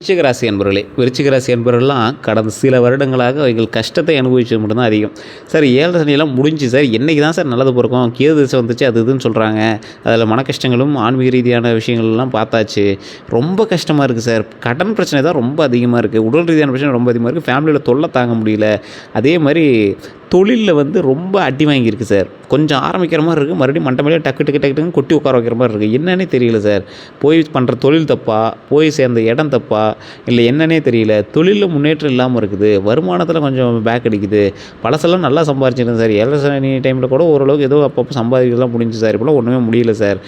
விருச்சிக ராசி அன்பர்களே, விருச்சிக ராசி அன்பர்கள்லாம் கடந்த சில வருடங்களாக அவைகள் கஷ்டத்தை அனுபவிச்சது மட்டும் தான் அதிகம். சார் 7 சனியெல்லாம் முடிஞ்சு சார், என்னைக்கு தான் சார் நல்லது பொறக்கும்? கேது திசை வந்துச்சு அது இதுன்னு சொல்கிறாங்க. அதில் மன கஷ்டங்களும் ஆன்மீக ரீதியான விஷயங்கள்லாம் பார்த்தாச்சு. ரொம்ப கஷ்டமாக இருக்குது சார். கடன் பிரச்சனை தான் ரொம்ப அதிகமாக இருக்குது. உடல் ரீதியான பிரச்சனை ரொம்ப அதிகமாக இருக்குது. ஃபேமிலியில் தொல்லை தாங்க முடியல. அதே மாதிரி தொழிலில் வந்து ரொம்ப அடி வாங்கியிருக்கு சார். கொஞ்சம் ஆரம்பிக்கிற மாதிரி இருக்குது, மறுபடியும் மண்டை மேலே டக்கு டக்கு டக்கு டக்குன்னு கொட்டி உட்கார வைக்கிற மாதிரி இருக்குது. என்னன்னே தெரியல சார். போய் பண்ணுற தொழில் தப்பா, போய் சேர்ந்த இடம் தப்பா, இல்லை என்னன்னே தெரியல. தொழிலில் முன்னேற்றம் இல்லாமல் இருக்குது. வருமானத்தில் கொஞ்சம் பேக் அடிக்குது. பழசெல்லாம் நல்லா சம்பாரிச்சிருந்தேன் சார். 7 சனி டைமில் கூட ஓரளவுக்கு ஏதோ அப்பப்போ சம்பாதிக்கிறதுலாம் முடிஞ்சு சார். இப்போலாம் ஒன்றுமே முடியல சார்.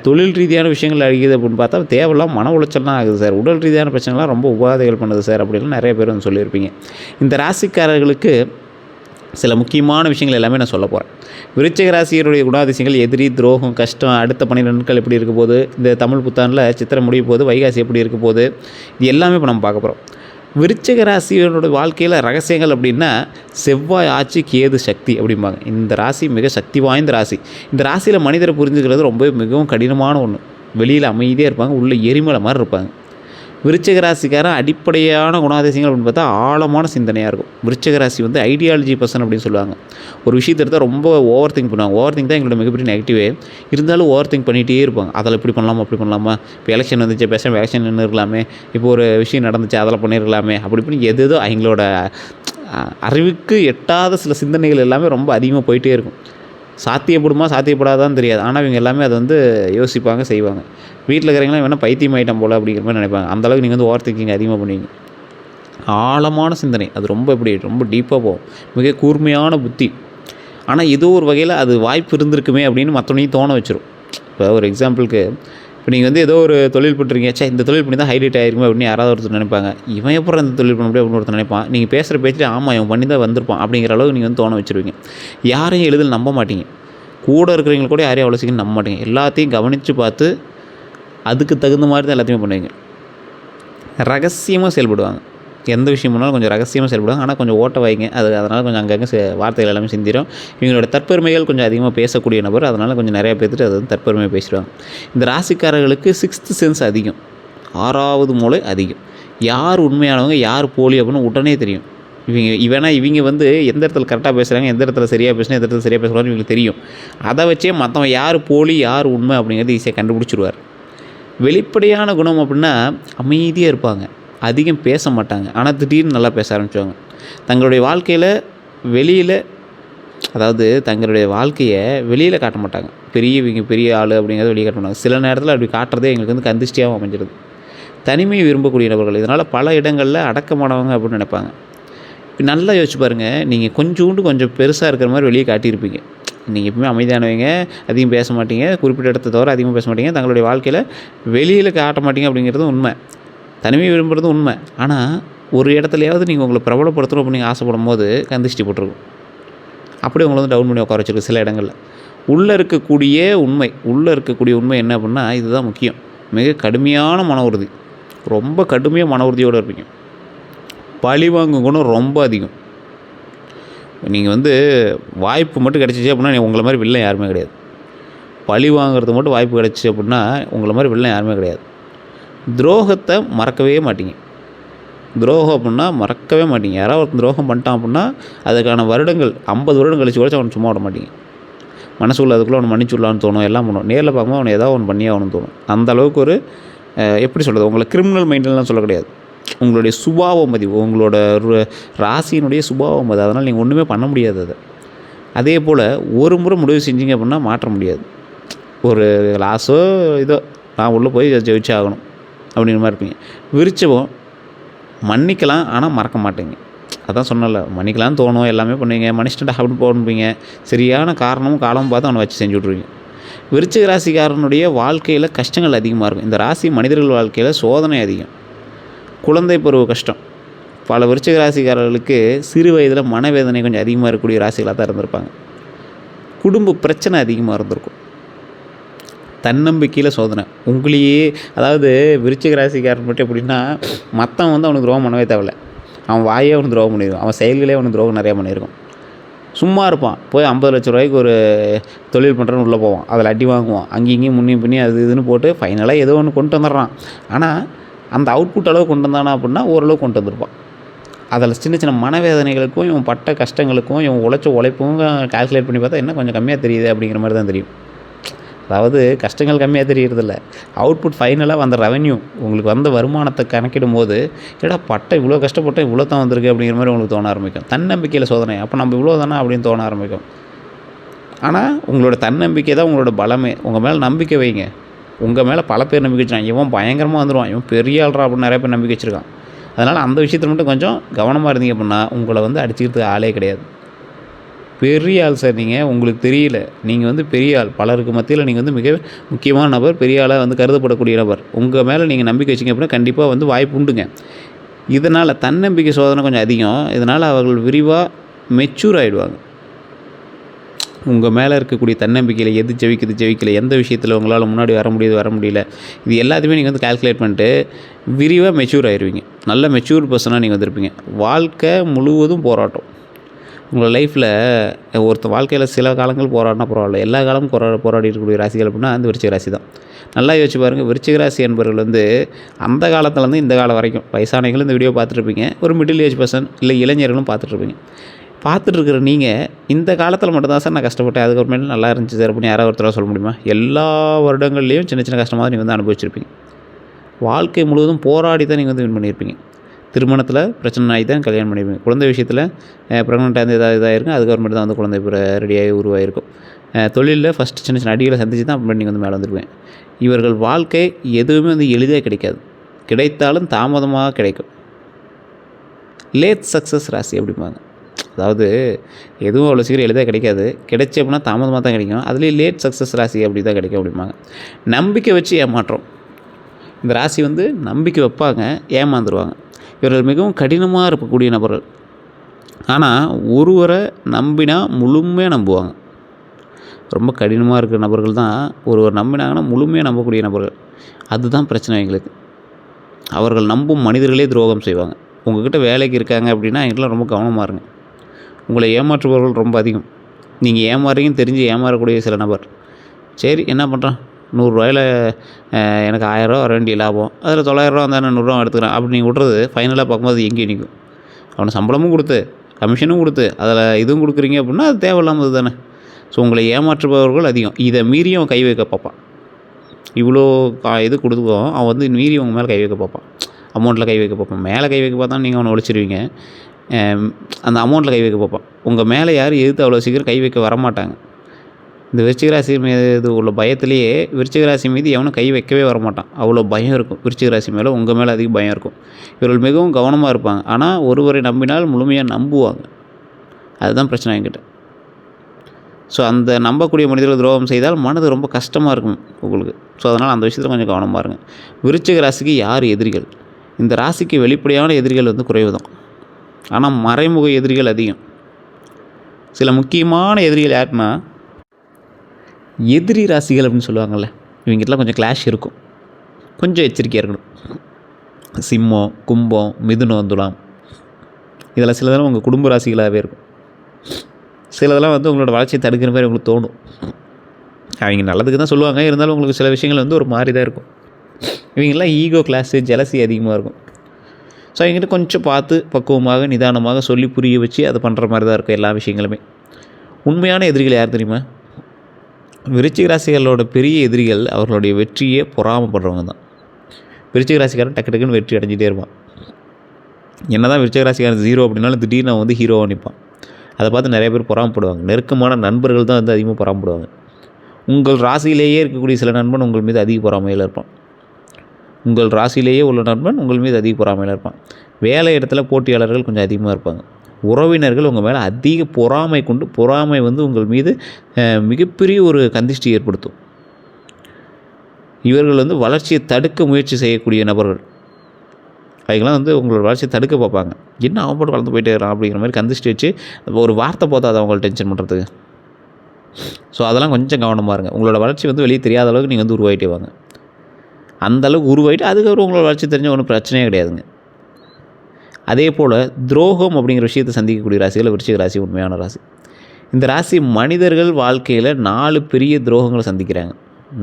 தொழில் ரீதியான விஷயங்கள் அடிக்குது அப்படின்னு பார்த்தா தேவையில்லாம் மன உளைச்சல்லாம் ஆகுது சார். உடல் ரீதியான பிரச்சனைலாம் ரொம்ப உபாதைகள் பண்ணுது சார் அப்படின்லாம் நிறைய பேர் வந்து சொல்லியிருப்பீங்க. இந்த ராசிக்காரர்களுக்கு சில முக்கியமான விஷயங்கள் எல்லாமே நான் சொல்ல போகிறேன். விருச்சிக ராசியருடைய குணாதிசயங்கள் எதிரி, துரோகம், கஷ்டம், அடுத்த 12 நாட்கள் எப்படி இருக்க போகுது, இந்த தமிழ் புத்தாண்டில் சித்திரை முடிய போகுது, வைகாசி எப்படி இருக்க போகுது, இது எல்லாமே இப்போ நம்ம பார்க்க போகிறோம். விருச்சிக ராசியோட வாழ்க்கையில் ரகசியங்கள் அப்படின்னா செவ்வாய் ஆட்சி, கேது சக்தி அப்படிம்பாங்க. இந்த ராசி மிக சக்தி வாய்ந்த ராசி. இந்த ராசியில் மனிதரை புரிஞ்சுக்கிறது ரொம்ப மிகவும் கடினமான ஒன்று. வெளியில் அமைதியாக இருப்பாங்க, உள்ளே எரிமலை மாதிரி இருப்பாங்க. விருச்சிக ராசிக்காரன் அடிப்படையான குணாதிசயங்கள் அப்படின்னு பார்த்தா ஆழமான சிந்தனையாக இருக்கும். விருச்சிக ராசி வந்து ஐடியாலஜி பர்சன் அப்படின்னு சொல்லுவாங்க. ஒரு விஷயத்தை எடுத்தால் ரொம்ப ஓவர் திங்க் பண்ணுவாங்க. ஓவர் திங்க் தான் எங்களோட மிகப்பெரிய நெகட்டிவே. இருந்தாலும் ஓவர் திங்க் பண்ணிகிட்டே இருப்பாங்க. அதில் இப்படி பண்ணலாமா, அப்படி பண்ணலாமா, இப்போ எலெக்ஷன் வந்துச்சு, பேசாமல் எலெக்ஷன் நின்று இருக்கலாமே, இப்போ ஒரு விஷயம் நடந்துச்சு அதில் பண்ணியிருக்கலாமே, அப்படி இப்படி எதோ அவங்களோட அறிவுக்கு எட்டாத சில சிந்தனைகள் எல்லாமே ரொம்ப அதிகமாக போயிட்டே இருக்கும். சாத்தியப்படுமா சாத்தியப்படாதான்னு தெரியாது. ஆனால் இவங்க எல்லாமே அதை வந்து யோசிப்பாங்க, செய்வாங்க. வீட்டில் இருக்கிறவங்களாம் வேணால் பைத்தியம் ஆகிட்டம் போல் அப்படிங்கிற மாதிரி நினைப்பாங்க. அந்தளவுக்கு நீங்கள் வந்து ஓவர் திங்கிங் அதிகமாக பண்ணுவீங்க. ஆழமான சிந்தனை, அது ரொம்ப டீப்பாக போகும். மிக கூர்மையான புத்தி. ஆனால் ஏதோ ஒரு வகையில் அது வாய்ப்பு இருந்திருக்குமே அப்படின்னு மற்றவனையும் தோண வச்சிடும். இப்போ ஒரு எக்ஸாம்பிளுக்கு, இப்போ நீங்கள் வந்து ஏதோ ஒரு தொழில் பண்ணுறீங்க, இந்த தொழில் பண்ணி தான் ஹைலைட் ஆகிருக்குமே அப்படின்னு யாராவது ஒருத்தர் நினைப்பாங்க. இவன் எப்பறம் இந்த தொழில் பண்ண முடியும் அப்படின்னு ஒருத்தர் நினைப்பான். நீங்கள் பேசுகிற பேச்சில் ஆமாம் இவன் பண்ணி தான் வந்திருப்பான் அப்படிங்கிற அளவுக்கு நீங்கள் வந்து தோண வச்சுருவீங்க. யாரையும் எளிதில் நம்ப மாட்டீங்க. கூட இருக்கிறவங்க கூட யாரையும் அவ்வளோ சீக்கிரம் நம்ப மாட்டீங்க. எல்லாத்தையும் கவனித்து பார்த்து அதுக்கு தகுந்த மாதிரி தான் எல்லாத்தையுமே பண்ணுவீங்க. ரகசியமாக செயல்படுவாங்க. எந்த விஷயம் பண்ணாலும் கொஞ்சம் ரகசியமாக செயல்படுவாங்க. ஆனால் கொஞ்சம் ஓட்ட வைங்க. அதனால் கொஞ்சம் அங்கங்கே வார்த்தைகள் எல்லாமே சிந்திடும். இவங்களோட தற்பெருமைகள் கொஞ்சம் அதிகமாக பேசக்கூடிய நபர். அதனால் கொஞ்சம் நிறையா பேர்த்துட்டு அது வந்து தற்பெருமையாக பேசிடுவாங்க. இந்த ராசிக்காரர்களுக்கு 6th சென்ஸ் அதிகம். 6வது மூளை அதிகம். யார் உண்மையானவங்க, யார் போலி அப்படின்னு உடனே தெரியும். இவங்க வந்து எந்த இடத்துல கரெக்டாக பேசுகிறாங்க, எந்த இடத்துல சரியாக பேசுனா, எந்த இடத்துல சரியாக பேசுகிறான்னு இவங்களுக்கு தெரியும். அதை வச்சே மற்றவன் யார் போலி, யார் உண்மை அப்படிங்கிறது ஈஸியாக கண்டுபிடிச்சிடுவார். வெளிப்படையான குணம் அப்படின்னா அமைதியாக இருப்பாங்க. அதிகம் பேச மாட்டாங்க. ஆனால் திடீர்னு நல்லா பேச ஆரம்பிச்சுவாங்க. தங்களுடைய வாழ்க்கையில் வெளியில், அதாவது தங்களுடைய வாழ்க்கையை வெளியில் காட்ட மாட்டாங்க. பெரிய ஆள் அப்படிங்கிறத வெளியே காட்ட மாட்டாங்க. சில நேரத்தில் அப்படி காட்டுறதே எங்களுக்கு வந்து கந்திஷ்டியாகவும் அமைஞ்சிருது. தனிமையை விரும்பக்கூடிய நபர்கள். இதனால் பல இடங்களில் அடக்கமானவங்க அப்படின்னு நினைப்பாங்க. இப்போ நல்லா யோசிச்சு பாருங்கள். நீங்கள் கொஞ்சம் பெருசாக இருக்கிற மாதிரி வெளியே காட்டியிருப்பீங்க. நீங்கள் எப்பவுமே அமைதியானவங்க, அதிகம் பேச மாட்டீங்க, குறிப்பிட்ட இடத்த தவிர அதிகமாக பேச மாட்டீங்க, தங்களுடைய வாழ்க்கையில் வெளியில் காட்ட மாட்டீங்க அப்படிங்கிறது உண்மை. தனிமை விரும்புகிறது உண்மை. ஆனால் ஒரு இடத்துலையாவது நீங்கள் உங்களை பிரபலப்படுத்தணும் அப்படின்னு ஆசைப்படும் போது கந்திஷ்டி போட்டிருக்கும். அப்படியே உங்களை வந்து டவுன் பண்ணி உட்கார வச்சிருக்கு சில இடங்களில். உள்ளே இருக்கக்கூடிய உண்மை என்ன அப்படின்னா இதுதான் முக்கியம். மிக கடுமையான மன உறுதி. ரொம்ப கடுமையாக மன உறுதியோடு இருப்பீங்க. பழிவாங்கும் குணம் ரொம்ப அதிகம். நீங்கள் வந்து வாய்ப்பு மட்டும் கிடச்சிச்சு அப்படின்னா உங்களை மாதிரி வில்லன் யாருமே கிடையாது. பழி வாங்கிறது மட்டும் வாய்ப்பு கிடச்சிச்சு அப்படின்னா உங்களை மாதிரி வில்லன் யாருமே கிடையாது. துரோகத்தை மறக்கவே மாட்டீங்க. துரோகம் அப்படின்னா மறக்கவே மாட்டீங்க. யாராவது ஒருத்தன் துரோகம் பண்ணிட்டான் அப்படின்னா அதுக்கான வருடங்கள் 50 வருடம் கழிச்சு கூட அவனை சும்மா விட மாட்டீங்க. மனசுக்குள்ள அதுக்குள்ளே அவனை மன்னிச்சுடலான்னு தோணும், எல்லாம் பண்ணும். நேரில் பார்க்கும்போது அவனை ஏதாவது ஒன்று பண்ணியே அவனு தோணும். அந்த அளவுக்கு ஒரு எப்படி சொல்கிறது, உங்களை கிரிமினல் மைண்டெல்லாம் சொல்ல கிடையாது. உங்களுடைய சுபாவம் அது, உங்களோட ராசியினுடைய சுபாவம் அது. அதனால் நீங்கள் ஒன்றுமே பண்ண முடியாது அதை. அதே போல் ஒரு முறை முடிவு செஞ்சீங்க அப்படின்னா மாற்ற முடியாது. ஒரு லாஸோ இதோ நான் உள்ளே போய் ஜெயிச்சு ஆகணும் அப்படிங்கிற மாதிரி இருப்பீங்க. விருச்சகம் மன்னிக்கலாம், ஆனால் மறக்க மாட்டேங்க. அதான் சொன்னல, மன்னிக்கலாம்னு தோணும், எல்லாமே பண்ணுவீங்க, மனுஷன்ட்ட அப்படின்னு போகணுப்பீங்க. சரியான காரணமும் காலமும் பார்த்து அவனை வச்சு செஞ்சு விட்ருவீங்க. விருச்சிக ராசிக்காரனுடைய வாழ்க்கையில் கஷ்டங்கள் அதிகமாக இருக்கும். இந்த ராசி மனிதர்கள் வாழ்க்கையில் சோதனை அதிகம். குழந்தை பருவ கஷ்டம். பல விருச்சிக ராசிக்காரர்களுக்கு சிறு வயதில் மனவேதனை கொஞ்சம் அதிகமாக இருக்கக்கூடிய ராசிகளாக தான் இருந்திருப்பாங்க. குடும்ப பிரச்சனை அதிகமாக இருந்திருக்கும். தன்னம்பிக்கையில் சோதனை. உங்களையே, அதாவது விருச்சிக ராசிக்காரன் மட்டும் எப்படின்னா மற்றவன் வந்து அவனுக்கு துரோகம் பண்ணவே தேவையில்ல. அவன் வாயே அவனுக்கு துரோகம் பண்ணியிருக்கான். அவன் செயல்களே அவனுக்கு துரோகம் நிறையா பண்ணியிருக்கான். சும்மா இருப்பான். போய் 50 லட்ச ரூபாய்க்கு ஒரு தொழில் பண்ணுறேன்னு உள்ளே போவான். அதில் அடி வாங்குவான். அங்கேயும் இங்கேயும் முன்னையும் பின்னி அது இதுன்னு போட்டு ஃபைனலாக ஏதோ ஒன்று கொண்டு வந்துடுறான். ஆனால் அந்த அவுட்புட் அளவு கொண்டு வந்தானா அப்படின்னா ஓரளவு கொண்டு வந்திருப்பான். அதில் சின்ன சின்ன மனவேதனைகளுக்கும் இவன் பட்ட கஷ்டங்களுக்கும் இவன் உழைச்ச உழைப்பும் கால்குலேட் பண்ணி பார்த்தா என்ன கொஞ்சம் கம்மியாக தெரியுது அப்படிங்கிற மாதிரி தான் தெரியும். அதாவது கஷ்டங்கள் கம்மியாக தெரியறதில்ல, அவுட்புட் ஃபைனலாக அந்த ரெவென்யூ உங்களுக்கு வந்த வருமானத்தை கணக்கிடும் போது ஏடா பட்டை இவ்வளோ கஷ்டப்பட்டேன் இவ்வளோ தான் வந்திருக்கு அப்படிங்கிற மாதிரி உங்களுக்கு தோண ஆரம்பிக்கும். தன்னம்பிக்கையில் சோதனை, அப்போ நம்ம இவ்வளோ தானே அப்படின்னு தோண ஆரம்பிக்கும். ஆனால் உங்களோட தன்னம்பிக்கை தான் உங்களோட பலமே. உங்கள் மேலே நம்பிக்கை வைங்க. உங்கள் மேலே பல பேர் நம்பிக்கை வச்சுருக்கான், இவன் பயங்கரமாக வந்துடுவான், இவன் பெரிய ஆள்றா அப்படின்னு நிறைய பேர் நம்பிக்கை வச்சுருக்கான். அதனால் அந்த விஷயத்தில் மட்டும் கொஞ்சம் கவனமாக இருந்தீங்க அப்படின்னா உங்களை அடிச்சுக்கிறதுக்கு ஆளே கிடையாது. பெரிய ஆள் சார் நீங்கள், உங்களுக்கு தெரியல, நீங்கள் பெரிய ஆள், பலருக்கு மத்தியில் நீங்கள் மிக முக்கியமான நபர், பெரிய ஆளாக கருதப்படக்கூடிய நபர். உங்கள் மேலே நீங்கள் நம்பிக்கை வச்சிங்க அப்படின்னா கண்டிப்பாக வாய்ப்பு உண்டுங்க. இதனால் தன்னம்பிக்கை சோதனை கொஞ்சம் அதிகம். இதனால் அவர்கள் விரிவாக மெச்சூர் ஆகிடுவாங்க. உங்கள் மேலே இருக்கக்கூடிய தன்னம்பிக்கையில் எது ஜெயிக்கலை, எந்த விஷயத்தில் உங்களால் முன்னாடி வர முடியல, இது எல்லாத்தையுமே நீங்கள் கால்குலேட் பண்ணிட்டு விரிவாக மெச்சூர் ஆகிடுவீங்க. நல்ல மெச்சூர் பர்சனாக நீங்கள் இருப்பீங்க. வாழ்க்கை முழுவதும் போராட்டம். உங்கள் லைஃப்பில் வாழ்க்கையில் சில காலங்கள் போராடினா பரவாயில்ல, எல்லா காலமும் போராடி இருக்கக்கூடிய ராசிகள் அப்படின்னா அந்த விருச்சிக ராசி தான். நல்லா யோசிச்சு பாருங்கள். விருச்சிக ராசி என்பவர்கள் அந்த காலத்துலேருந்து இந்த காலம் வரைக்கும் வயசானவங்களும் இந்த வீடியோ பார்த்துட்ருப்பீங்க, ஒரு மிடில் ஏஜ் பர்சன் இல்லை இளைஞர்களும் பார்த்துட்ருப்பீங்க. பார்த்துட்ருக்குற நீங்கள் இந்த காலத்தில் மட்டும்தான் சார் நான் கஷ்டப்பட்டேன், அதுக்கப்புறமேட்டு நல்லா இருந்துச்சு சார் அப்படின்னு யாராவது ஒருத்தராக சொல்ல முடியுமா? எல்லா வருடங்கள்லேயும் சின்ன சின்ன கஷ்டமாக நீங்கள் அனுபவிச்சிருப்பீங்க. வாழ்க்கை முழுவதும் போராடி தான் நீங்கள் வின் பண்ணியிருப்பீங்க. திருமணத்தில் பிரச்சனை ஆகி தான் கல்யாணம் பண்ணியிருப்பீங்க. குழந்தை விஷயத்தில் ப்ரெக்னெண்ட்டாக இதாகிருக்கும், அதுக்கப்புறமேட்டு தான் குழந்தை ரெடியாகி உருவாகிருக்கும். தொழிலில் ஃபஸ்ட்டு சின்ன சின்ன அடிகளை சந்தித்து தான் அப்புறம் நீங்கள் மேலே வந்துருப்பீங்க. இவர்கள் வாழ்க்கை எதுவுமே எளிதாக கிடைக்காது, கிடைத்தாலும் தாமதமாக கிடைக்கும். லேட் சக்ஸஸ் ராசி அப்படிம்பாங்க. அதாவது எதுவும் அவ்வளோ சீக்கிரம் எளிதாக கிடைக்காது, கிடைச்சி அப்படின்னா தாமதமாக தான் கிடைக்கும். அதுலேயும் லேட் சக்ஸஸ் ராசி அப்படி தான் கிடைக்கும் அப்படிம்பாங்க. நம்பிக்கை வச்சு ஏமாற்றம். இந்த ராசி நம்பிக்கை வைப்பாங்க, ஏமாந்துருவாங்க. இவர்கள் மிகவும் கடினமாக இருக்கக்கூடிய நபர்கள். ஆனால் ஒருவரை நம்பினா முழுமையாக நம்புவாங்க. ரொம்ப கடினமாக இருக்கிற நபர்கள் தான் ஒருவர் நம்பினாங்கன்னா முழுமையாக நம்பக்கூடிய நபர்கள். அதுதான் பிரச்சனை எங்களுக்கு. அவர்கள் நம்பும் மனிதர்களே துரோகம் செய்வாங்க. உங்கள்கிட்ட வேலைக்கு இருக்காங்க அப்படின்னா எங்கள்கிட்ட ரொம்ப கவனமாக இருங்க. உங்களை ஏமாற்றுபவர்கள் ரொம்ப அதிகம். நீங்கள் ஏமாறுறீங்கன்னு தெரிஞ்சு ஏமாறக்கூடிய சில நபர், சரி என்ன பண்ணுறான், 100 எனக்கு 1000 வர வேண்டிய லாபம், அதில் 900 வந்தால் நான் 100 எடுத்துக்கிறேன் அப்படி நீங்கள் விட்றது ஃபைனலாக பார்க்கும்போது எங்கேயும் நிற்கும். அவனை சம்பளமும் கொடுத்து கமிஷனும் கொடுத்து அதில் இதுவும் கொடுக்குறீங்க அப்படின்னா அது தேவையில்லாமல் தானே. ஸோ உங்களை ஏமாற்றுபவர்கள் அதிகம். இதை மீறி அவன் கை வைக்க பார்ப்பான். இவ்வளோ இது கொடுத்துக்கோ அவன் மீறி உங்கள் மேலே கை வைக்க பார்ப்பான். அமௌண்ட்டில் கை வைக்க பார்ப்பான். மேலே கை வைக்க பார்த்தா நீங்கள் அவனை ஒழிச்சிருவீங்க. அந்த அமௌண்ட்டில் கை வைக்க பார்ப்பான். உங்கள் மேலே யாரும் எதிர்த்து அவ்வளோ சீக்கிரம் கை வைக்க வரமாட்டாங்க. இந்த விருச்சிக ராசி மீது உள்ள பயத்திலேயே விருச்சிக ராசி மீது எவனும் கை வைக்கவே வரமாட்டான். அவ்வளோ பயம் இருக்கும் விருச்சிக ராசி மேலே. உங்கள் மேலே அதிக பயம் இருக்கும். இவர்கள் மிகவும் கவனமாக இருப்பாங்க. ஆனால் ஒருவரை நம்பினால் முழுமையாக நம்புவாங்க. அதுதான் பிரச்சனை என்கிட்ட. ஸோ அந்த நம்பக்கூடிய மனிதர்கள் துரோகம் செய்தால் மனது ரொம்ப கஷ்டமாக இருக்கும் உங்களுக்கு. ஸோ அதனால் அந்த விஷயத்தில் கொஞ்சம் கவனமாக இருங்க. விருச்சிக ராசிக்கு யார் எதிரிகள்? இந்த ராசிக்கு வெளிப்படையான எதிரிகள் குறைவு தான். ஆனால் மறைமுக எதிரிகள் அதிகம். சில முக்கியமான எதிரிகள் யாருன்னா எதிரி ராசிகள் அப்படின்னு சொல்லுவாங்கள்ல, இவங்ககிட்டலாம் கொஞ்சம் கிளாஷ் இருக்கும். கொஞ்சம் எச்சரிக்கையாக இருக்கணும். சிம்மம், கும்பம், மிதுனம், துலாம், இதில் சிலதெல்லாம் உங்கள் குடும்ப ராசிகளாகவே இருக்கும். சிலதெல்லாம் உங்களோட வளர்ச்சியை தடுக்கிற மாதிரி உங்களுக்கு தோணும். அவங்க நல்லதுக்கு தான் சொல்லுவாங்க, இருந்தாலும் உங்களுக்கு சில விஷயங்கள் ஒரு மாதிரி தான் இருக்கும். இவங்கெல்லாம் ஈகோ கிளாஸு, ஜெலசி அதிகமாக இருக்கும். ஸோ அவங்ககிட்ட கொஞ்சம் பார்த்து பக்குவமாக நிதானமாக சொல்லி புரிய வச்சு அதை பண்ணுற மாதிரி தான் இருக்கும் எல்லா விஷயங்களுமே. உண்மையான எதிரிகள் யார் தெரியுமா? விருச்சிக ராசிகளோட பெரிய எதிரிகள் அவர்களுடைய வெற்றியை பொறாமப்படுறவங்க தான். விருச்சிக ராசிக்காரன் டக்கு டக்குன்னு வெற்றி அடைஞ்சிட்டே இருப்பான். என்ன தான் விருச்சிக ராசிக்காரன் 0 அப்படின்னாலும் திடீர்னு அவன் ஹீரோவாக நிற்பான். அதை பார்த்து நிறைய பேர் பொறாமப்படுவாங்க. நெருக்கமான நண்பர்கள் தான் அதிகமாக பொறாமப்படுவாங்க. உங்கள் ராசியிலேயே இருக்கக்கூடிய சில நண்பன் உங்கள் மீது அதிக பொறாமையில் இருப்பான். உங்கள் ராசியிலேயே உள்ள நண்பன் உங்கள் மீது அதிக பொறாமையில் இருப்பான். வேலை இடத்துல போட்டியாளர்கள் கொஞ்சம் அதிகமாக இருப்பாங்க. உறவினர்கள் உங்கள் மேலே அதிக பொறாமை கொண்டு பொறாமை உங்கள் மீது மிகப்பெரிய ஒரு கந்திஷ்டி ஏற்படுத்தும். இவர்கள் வளர்ச்சியை தடுக்க முயற்சி செய்யக்கூடிய நபர்கள். அவங்களாம் உங்களோட வளர்ச்சியை தடுக்க பார்ப்பாங்க. என்ன அவன் போட்டு வளர்ந்து போயிட்டே இருக்கான் அப்படிங்கிற மாதிரி கந்திஷ்டி வச்சு ஒரு வார்த்தை போதாது அவங்கள டென்ஷன் பண்ணுறதுக்கு. ஸோ அதெல்லாம் கொஞ்சம் கவனமாக இருங்க. உங்களோட வளர்ச்சி வெளியே தெரியாத அளவுக்கு நீங்கள் உருவாகிட்டே வாங்க. அந்தளவுக்கு உருவாகிட்டு அதுக்கப்புறம் உங்களோட வளர்ச்சி தெரிஞ்ச ஒன்றும் பிரச்சனையே கிடையாதுங்க. அதே போல் துரோகம் அப்படிங்கிற விஷயத்தை சந்திக்கக்கூடிய ராசிகள் விருச்சிக ராசி உண்மையான ராசி. இந்த ராசி மனிதர்கள் வாழ்க்கையில் 4 பெரிய துரோகங்களை சந்திக்கிறாங்க.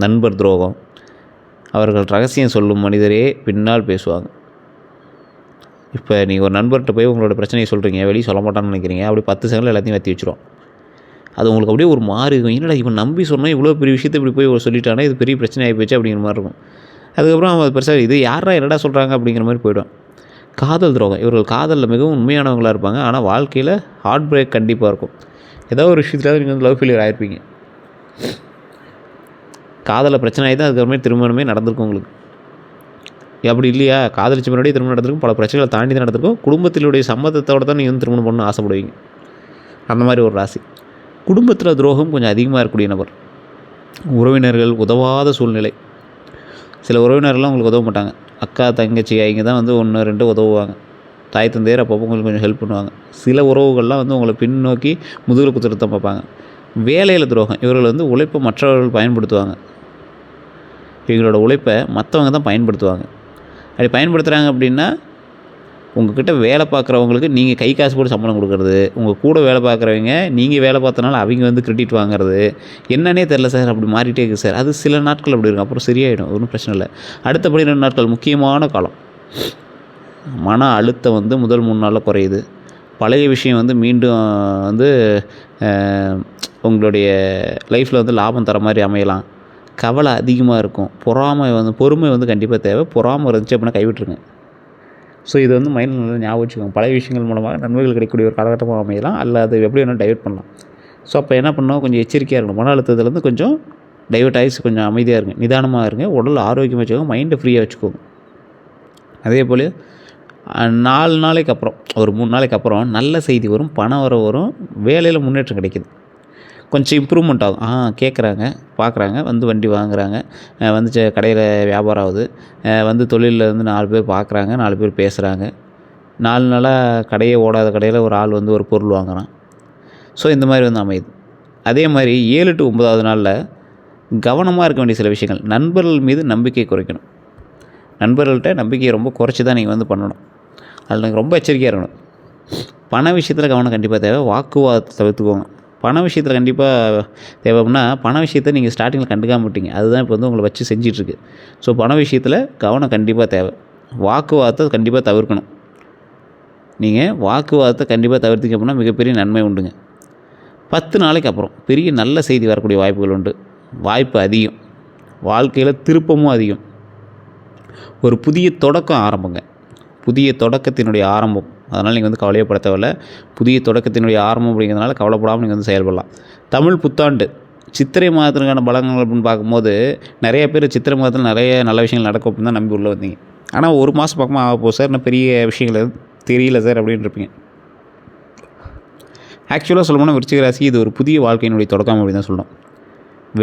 நண்பர் துரோகம், அவர்கள் ரகசியம் சொல்லும் மனிதரே பின்னால் பேசுவாங்க. இப்போ நீங்கள் ஒரு நண்பர்கிட்ட போய் உங்களோட பிரச்சனையை சொல்கிறீங்க, வெளியே சொல்ல மாட்டான்னு நினைக்கிறீங்க. அப்படி 10 செகண்டில் எல்லாத்தையும் வற்றி வச்சுருவோம். அது உங்களுக்கு அப்படியே ஒரு மாறி இருக்கும். என்னடா இவன் நம்பி சொன்னால் இவ்வளோ பெரிய விஷயத்தை இப்படி போய் சொல்லிட்டானா, இது பெரிய பிரச்சனை ஆகி போச்சு அப்படிங்கிற மாதிரி இருக்கும். அதுக்கப்புறம் அவன் பெருசாக இது யாரா என்னடா சொல்கிறாங்க அப்படிங்கிற மாதிரி போய்டும். காதல் துரோகம். இவர்கள் காதலில் மிகவும் உண்மையானவங்களாக இருப்பாங்க. ஆனால் வாழ்க்கையில் ஹார்ட் பிரேக் கண்டிப்பாக இருக்கும். ஏதோ ஒரு விஷயத்தில் நீங்கள் லவ் ஃபெயிலியர் ஆகிருப்பீங்க. காதலில் பிரச்சனை ஆகி தான் அதுக்கப்புறமே திருமணமே நடந்திருக்கும் உங்களுக்கு. அப்படி இல்லையா, காதலிச்ச முன்னாடியே திருமணம் நடந்திருக்கும், பல பிரச்சனைகளை தாண்டி தான் நடந்திருக்கும். குடும்பத்தினுடைய சம்மதத்தோடு தான் நீங்கள் வந்து திருமணம் பண்ணணும்னு ஆசைப்படுவீங்க. அந்த மாதிரி ஒரு ராசி. குடும்பத்தில் துரோகம் கொஞ்சம் அதிகமாக இருக்கக்கூடிய நபர். உறவினர்கள் உதவாத சூழ்நிலை. சில உறவினர்கள்லாம் உங்களுக்கு உதவ மாட்டாங்க. அக்கா தங்கச்சி அவங்க தான் வந்து 1 2 உதவுவாங்க. தாய் தந்தையர் அப்பப்போ உங்களுக்கு கொஞ்சம் ஹெல்ப் பண்ணுவாங்க. சில உறவுகள்லாம் வந்து உங்களை பின்னோக்கி முதுகில் குத்துறது தான் பார்ப்பாங்க. வேலையில் துரோகம். இவர்கள் வந்து உழைப்பை மற்றவர்கள் பயன்படுத்துவாங்க. இவங்களோட உழைப்பை மற்றவங்க தான் பயன்படுத்துவாங்க. அப்படி பயன்படுத்துகிறாங்க அப்படின்னா, உங்கள்கிட்ட வேலை பார்க்குறவங்களுக்கு நீங்கள் கை காசு போட்டு சம்பளம் கொடுக்குறது, உங்கள் கூட வேலை பார்க்குறவங்க நீங்கள் வேலை பார்த்தனால அவங்க வந்து கிரெடிட் வாங்குறது, என்னன்னே தெரில சார் அப்படி மாறிட்டே இருக்குது சார். அது சில நாட்கள் அப்படி இருக்கும், அப்புறம் சரியாயிடும், ஒன்றும் பிரச்சனை இல்லை. அடுத்த 12 நாட்கள் முக்கியமான காலம். மன அழுத்தம் வந்து முதல் 3 நாளில் குறையுது. பழைய விஷயம் வந்து மீண்டும் வந்து உங்களுடைய லைஃப்பில் வந்து லாபம் தர மாதிரி அமையலாம். கவலை அதிகமாக இருக்கும். பொறுமை வந்து கண்டிப்பாக தேவை. பொறாமை இருந்துச்சு அப்படின்னா கைவிட்டுருங்க. ஸோ இது வந்து மைண்டில் நல்லா ஞாபகம் வச்சுக்கோங்க. பழைய விஷயங்கள் மூலமாக நன்மைகள் கிடைக்கக்கூடிய ஒரு காலகட்டமாக அமையலாம். அல்ல அது எப்படி வேணாலும் டைவெர்ட் பண்ணலாம். ஸோ அப்போ என்ன பண்ணணும், கொஞ்சம் எச்சரிக்கையாக இருக்கணும். மன அழுத்தத்துலேருந்து கொஞ்சம் டைவெர்ட் ஆகிடுச்சு, கொஞ்சம் அமைதியாக இருங்க, நிதானமாக இருங்க, உடல் ஆரோக்கியமாக வச்சுக்கோங்க, மைண்டை ஃப்ரீயாக வச்சுக்கோங்க. அதே போல் 4 நாளைக்கு அப்புறம், ஒரு 3 நாளைக்கு அப்புறம் நல்ல செய்தி வரும், பணம் வரும், வேலையில் முன்னேற்றம் கிடைக்கிது, கொஞ்சம் இம்ப்ரூவ்மெண்ட் ஆகும். கேட்குறாங்க, பார்க்குறாங்க, வந்து வண்டி வாங்குகிறாங்க, வந்து கடையில் வியாபாரம் ஆகுது, வந்து தொழிலில் வந்து 4 பேர் பார்க்குறாங்க, 4 பேர் பேசுகிறாங்க. 4 நாளாக கடையே ஓடாத கடையில் ஒரு ஆள் வந்து ஒரு பொருள் வாங்குகிறான். ஸோ இந்த மாதிரி வந்து அமையுது. அதே மாதிரி 7 to 9வது நாளில் கவனமாக இருக்க வேண்டிய சில விஷயங்கள். நண்பர்கள் மீது நம்பிக்கை குறைக்கணும். நண்பர்கள்ட்ட நம்பிக்கையை ரொம்ப குறைச்சி தான் நீங்கள் வந்து பண்ணணும். அதில் நீங்கள் ரொம்ப எச்சரிக்கையாக இருக்கணும். பண விஷயத்தில் கவனம் கண்டிப்பாக தேவை. வாக்குவாதத்தை தவிர்த்துக்கோங்க. பண விஷயத்தில் கண்டிப்பாக தேவை. அப்படின்னா பண விஷயத்தை நீங்கள் ஸ்டார்டிங்கில் கண்டுக்காம விட்டீங்க, அதுதான் இப்போ வந்து உங்களை வச்சு செஞ்சிட்ருக்கு. ஸோ பண விஷயத்தில் கவனம் கண்டிப்பாக தேவை. வாக்குவாதத்தை கண்டிப்பாக தவிர்க்கணும். நீங்கள் வாக்குவாதத்தை கண்டிப்பாக தவிர்த்திங்க அப்படின்னா மிகப்பெரிய நன்மை உண்டுங்க. 10 நாளைக்கு அப்புறம் பெரிய நல்ல செய்தி வரக்கூடிய வாய்ப்புகள் உண்டு. வாய்ப்பு அதிகம். வாழ்க்கையில் திருப்பமும் அதிகம். ஒரு புதிய தொடக்கம் ஆரம்பங்க. புதிய தொடக்கத்தினுடைய ஆரம்பம். அதனால் நீங்கள் வந்து கவலையப்பட தேவையில்ல. புதிய தொடக்கத்தினுடைய ஆரம்பம் அப்படிங்கிறதுனால கவலைப்படாமல் நீங்கள் வந்து செயல்படலாம். தமிழ் புத்தாண்டு சித்திரை மாதத்திற்கான பலன்கள் அப்படின்னு பார்க்கும்போது நிறைய பேர் சித்திரை மாதத்தில் நிறைய நல்ல விஷயங்கள் நடக்கும் அப்படின்னு தான் நம்பி உள்ளே வந்தீங்க. ஆனால் ஒரு மாதம் பக்கமாக ஆகப்போகுது சார், இன்னும் பெரிய விஷயங்கள் எதுவும் தெரியல சார் அப்படின்னு இருப்பீங்க. ஆக்சுவலாக சொல்லணும்னா விருச்சிக ராசி இது ஒரு புதிய வாழ்க்கையினுடைய தொடக்கம் அப்படின்னு தான் சொல்லணும்.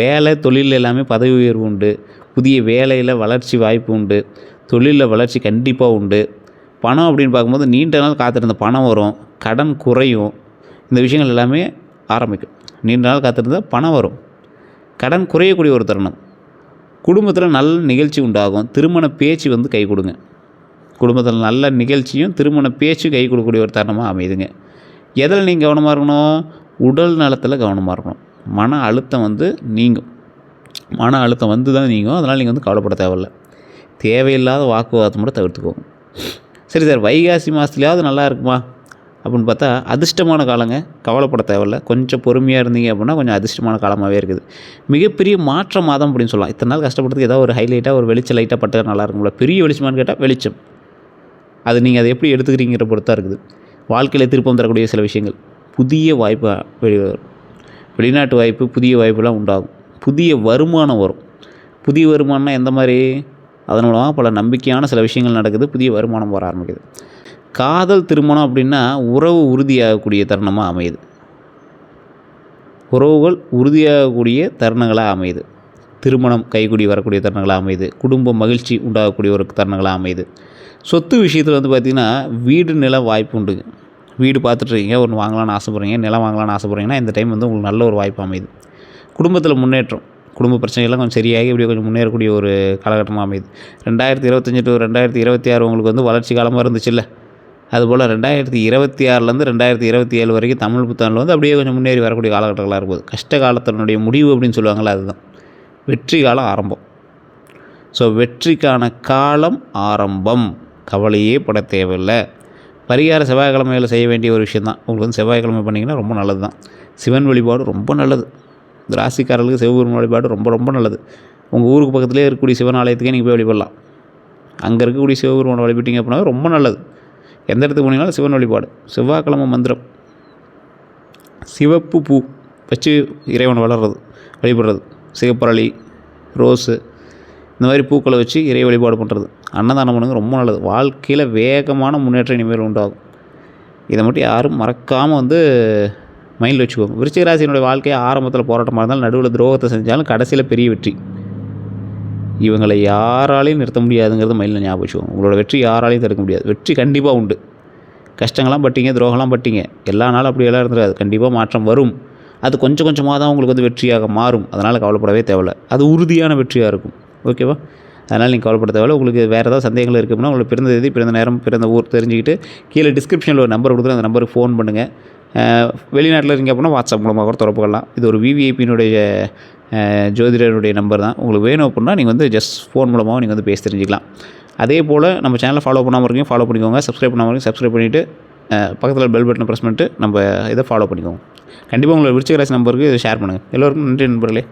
வேலை தொழில் எல்லாமே பதவி உயர்வு உண்டு. புதிய வேலையில் வளர்ச்சி வாய்ப்பு உண்டு. தொழிலில் வளர்ச்சி கண்டிப்பாக உண்டு. பணம் அப்படின்னு பார்க்கும்போது நீண்ட நாள் காத்திருந்த பணம் வரும், கடன் குறையும், இந்த விஷயங்கள் எல்லாமே ஆரம்பிக்கும். நீண்ட நாள் காத்திருந்த பணம் வரும், கடன் குறையக்கூடிய ஒரு தருணம். குடும்பத்தில் நல்ல நிகழ்ச்சி உண்டாகும். திருமண பேச்சு வந்து கை கொடுங்க. குடும்பத்தில் நல்ல நிகழ்ச்சியும் திருமண பேச்சு கை கொடுக்கக்கூடிய ஒரு தருணமாக அமையுதுங்க. எதில் நீங்கள் கவனமாக இருக்கணும், உடல் நலத்தில் கவனமாக இருக்கணும். மன அழுத்தம் வந்து நீங்கும். மன அழுத்தம் வந்து தான் நீங்கும். அதனால் நீங்கள் வந்து கவலைப்பட தேவையில்லை. தேவையில்லாத வாக்குவாதத்தை மட்டும் தவிர்த்துக்கோங்க. சரி சார், வைகாசி மாதத்துலையாவது நல்லா இருக்குமா அப்படின்னு பார்த்தா அதிர்ஷ்டமான காலங்க. கவலைப்பட தேவையில்லை. கொஞ்சம் பொறுமையாக இருந்தீங்க அப்படின்னா கொஞ்சம் அதிர்ஷ்டமான காலமாகவே இருக்குது. மிகப்பெரிய மாற்ற மாதம் அப்படின்னு சொல்லலாம். இத்தனை நாள் கஷ்டப்படுறதுக்கு ஏதாவது ஒரு ஹைலைட்டாக ஒரு வெளிச்சம் லைட்டாக பட்டு நல்லா இருக்கும்ல. பெரிய வெளிச்சமானு கேட்டால் வெளிச்சம். அது நீங்கள் அதை எப்படி எடுத்துக்கிறீங்கிற பொறுத்தாக இருக்குது. வாழ்க்கையில் திருப்பம் தரக்கூடிய சில விஷயங்கள், புதிய வாய்ப்பு வெளிவரும். வெளிநாட்டு வாய்ப்பு, புதிய வாய்ப்புலாம் உண்டாகும். புதிய வருமானம் வரும். புதிய வருமானம்னா எந்த மாதிரி, அதன் மூலமாக பல நம்பிக்கையான சில விஷயங்கள் நடக்குது. புதிய வருமானம் வர ஆரம்பிக்குது. காதல் திருமணம் அப்படின்னா உறவு உறுதியாகக்கூடிய தருணமாக அமையுது. உறவுகள் உறுதியாகக்கூடிய தருணங்களாக அமையுது. திருமணம் கைகூடி வரக்கூடிய தருணங்களாக அமையுது. குடும்ப மகிழ்ச்சி உண்டாகக்கூடிய ஒரு தருணங்களாக அமையுது. சொத்து விஷயத்தில் வந்து பார்த்திங்கன்னா வீடு நிலம் வாய்ப்பு உண்டுங்க. வீடு பார்த்துட்ருக்கீங்க, ஒன்று வாங்கலான்னு ஆசைப்பட்றீங்க, நிலம் வாங்கலான்னு ஆசைப்பட்றீங்கன்னா இந்த டைம் வந்து உங்களுக்கு நல்ல ஒரு வாய்ப்பு அமையுது. குடும்பத்தில் முன்னேற்றம், குடும்ப பிரச்சனைகள்லாம் கொஞ்சம் சரியாகி இப்படியே கொஞ்சம் முன்னேறக்கூடிய ஒரு காலகட்டமாக அமையுது. 2025 to 2026 உங்களுக்கு வந்து வளர்ச்சி காலமாக இருந்துச்சுல்ல, அதுபோல் 2026லேருந்து 2027 வரைக்கும் தமிழ் புத்தாண்டில் வந்து அப்படியே கொஞ்சம் முன்னேறி வரக்கூடிய காலகட்டங்களாக இருக்குது. கஷ்ட காலத்தினுடைய முடிவு அப்படின்னு சொல்லுவாங்கள்ல, அதுதான் வெற்றி காலம் ஆரம்பம். ஸோ வெற்றிக்கான காலம் ஆரம்பம், கவலையே பட தேவையில்லை. பரிகார செவ்வாய்க்கிழமையில் செய்ய வேண்டிய ஒரு விஷயந்தான். உங்களுக்கு வந்து செவ்வாய்க்கிழமை பண்ணிங்கன்னா ரொம்ப நல்லது தான். சிவன் வழிபாடு ரொம்ப நல்லது. இந்த ராசிக்காரர்களுக்கு சிவபெருமான் வழிபாடு ரொம்ப ரொம்ப நல்லது. உங்கள் ஊருக்கு பக்கத்துலேயே இருக்கக்கூடிய சிவன் ஆலயத்துக்கே நீங்கள் போய் வழிபடலாம். அங்கே இருக்கக்கூடிய சிவபெருமானை வழிபட்டீங்க அப்படின்னா ரொம்ப நல்லது. எந்த இடத்துக்கு போனீங்கனாலும் சிவன் வழிபாடு. செவ்வாய்க்கிழமை மந்திரம், சிவப்பு பூ வச்சு இறைவனை வழிபடுறது, சிகப்பரளி, ரோஸு, இந்த மாதிரி பூக்களை வச்சு இறை வழிபாடு பண்ணுறது, அன்னதானம் பண்ணுறது ரொம்ப நல்லது. வாழ்க்கையில் வேகமான முன்னேற்றம் இனிமேல் உண்டாகும். இதை மட்டும் யாரும் மறக்காமல் வந்து மைண்டில் வச்சுக்கோங்க. விருச்சிக ராசியினுடைய வாழ்க்கையை ஆரம்பத்தில் போராட்டமாக இருந்தாலும், நடுவில் துரோகத்தை செஞ்சாலும், கடைசியில் பெரிய வெற்றி. இவங்களை யாராலையும் நிறுத்த முடியாதுங்கிறது மைண்டில் ஞாபகம் வச்சுக்கோங்க. உங்களோட வெற்றி யாராலையும் தடுக்க முடியாது. வெற்றி கண்டிப்பாக உண்டு. கஷ்டங்கள்லாம் பட்டீங்க, துரோகம்லாம் பட்டீங்க, எல்லா நாளும் அப்படியெல்லாம் இருந்துடாது. கண்டிப்பாக மாற்றம் வரும். அது கொஞ்சம் கொஞ்சமாக தான் உங்களுக்கு வந்து வெற்றியாக மாறும். அதனால் கவலைப்படவே தேவையில்லை. அது உறுதியான வெற்றியாக இருக்கும். ஓகேவா? அதனால் நீங்கள் கவலைப்பட தேவையில்லை. உங்களுக்கு வேறு ஏதாவது சந்தேகங்கள் இருக்குது அப்படின்னா, உங்களுக்கு பிறந்த தேதி, பிறந்த நேரம், பிறந்த ஊர் தெரிஞ்சுக்கிட்டு கீழே டிஸ்கிரிப்ஷனில் ஒரு நம்பர் கொடுத்துரு, அந்த நம்பருக்கு ஃபோன் பண்ணுங்கள். வெளிநாட்டில் இருக்கீங்க அப்படின்னா வாட்ஸ்அப் மூலமாக கூட தொடர்பு கொள்ளலாம். இது ஒரு விவிஐபியினுடைய ஜோதிடருடைய நம்பர் தான். உங்களுக்கு வேணும் அப்படின்னா நீங்கள் வந்து ஜஸ்ட் ஃபோன் மூலமாக நீங்கள் வந்து பேசி தெரிஞ்சுக்கலாம். அதே போல் நம்ம சேனலை ஃபாலோ பண்ணாமல் இருக்கீங்க, ஃபாலோ பண்ணிக்கோங்க. சப்ஸ்கிரைப் பண்ணாமல் இருக்கீங்க, சப்ஸ்கிரைப் பண்ணிவிட்டு பக்கத்தில் பெல் பட்டனை ப்ரெஸ் பண்ணிட்டு நம்ம இதை ஃபாலோ பண்ணிக்கோங்க. கண்டிப்பாக உங்களோட விருச்சிக ராசி நம்பருக்கு ஷேர் பண்ணுங்கள். எல்லோருக்கும் நன்றி நண்பர்களே.